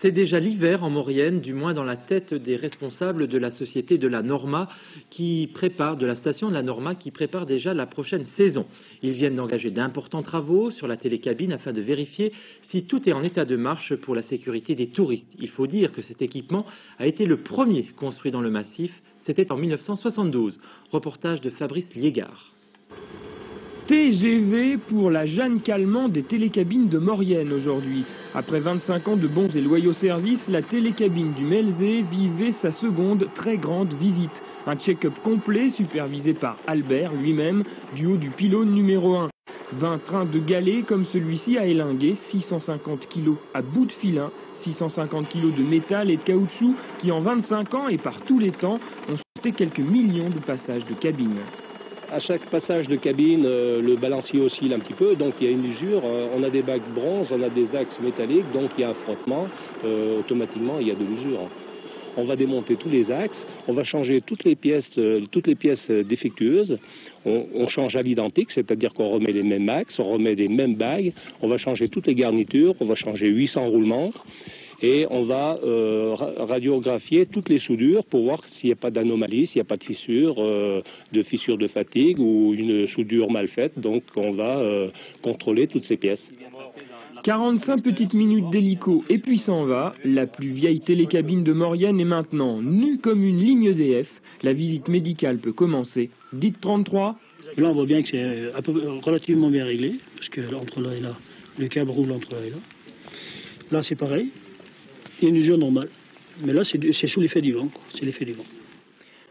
C'est déjà l'hiver en Maurienne, du moins dans la tête des responsables de la société de la Norma de la station de la Norma qui prépare déjà la prochaine saison. Ils viennent d'engager d'importants travaux sur la télécabine afin de vérifier si tout est en état de marche pour la sécurité des touristes. Il faut dire que cet équipement a été le premier construit dans le massif. C'était en 1972. Reportage de Fabrice Liégard. TGV pour la Jeanne Calment des télécabines de Maurienne aujourd'hui. Après 25 ans de bons et loyaux services, la télécabine du Melzé vivait sa seconde très grande visite. Un check-up complet supervisé par Albert lui-même du haut du pylône numéro 1. 20 trains de galets comme celui-ci à élinguer, 650 kg à bout de filin, 650 kg de métal et de caoutchouc qui en 25 ans et par tous les temps ont sauté quelques millions de passages de cabine. À chaque passage de cabine, le balancier oscille un petit peu, donc il y a une usure. On a des bacs bronze, on a des axes métalliques, donc il y a un frottement. Automatiquement, il y a de l'usure. On va démonter tous les axes, on va changer toutes les pièces défectueuses. On change à l'identique, c'est-à-dire qu'on remet les mêmes axes, on remet les mêmes bagues, on va changer toutes les garnitures, on va changer 800 roulements. Et on va radiographier toutes les soudures pour voir s'il n'y a pas d'anomalie, s'il n'y a pas de fissure de fatigue ou une soudure mal faite. Donc on va contrôler toutes ces pièces. 45 petites minutes d'hélico et puis s'en va. La plus vieille télécabine de Maurienne est maintenant nue comme une ligne EDF. La visite médicale peut commencer. Dites 33. Là on voit bien que c'est relativement bien réglé, parce que là, entre là et là, le câble roule entre là et là. Là c'est pareil. Il y a une usure normale, mais là c'est sous l'effet du vent, c'est l'effet du vent.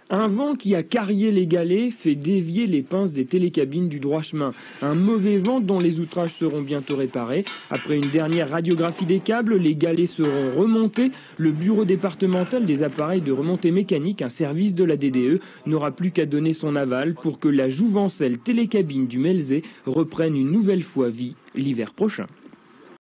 Un vent qui a carrié les galets fait dévier les pinces des télécabines du droit chemin. Un mauvais vent dont les outrages seront bientôt réparés. Après une dernière radiographie des câbles, les galets seront remontés. Le bureau départemental des appareils de remontée mécanique, un service de la DDE, n'aura plus qu'à donner son aval pour que la jouvencelle télécabine du Melzé reprenne une nouvelle fois vie l'hiver prochain.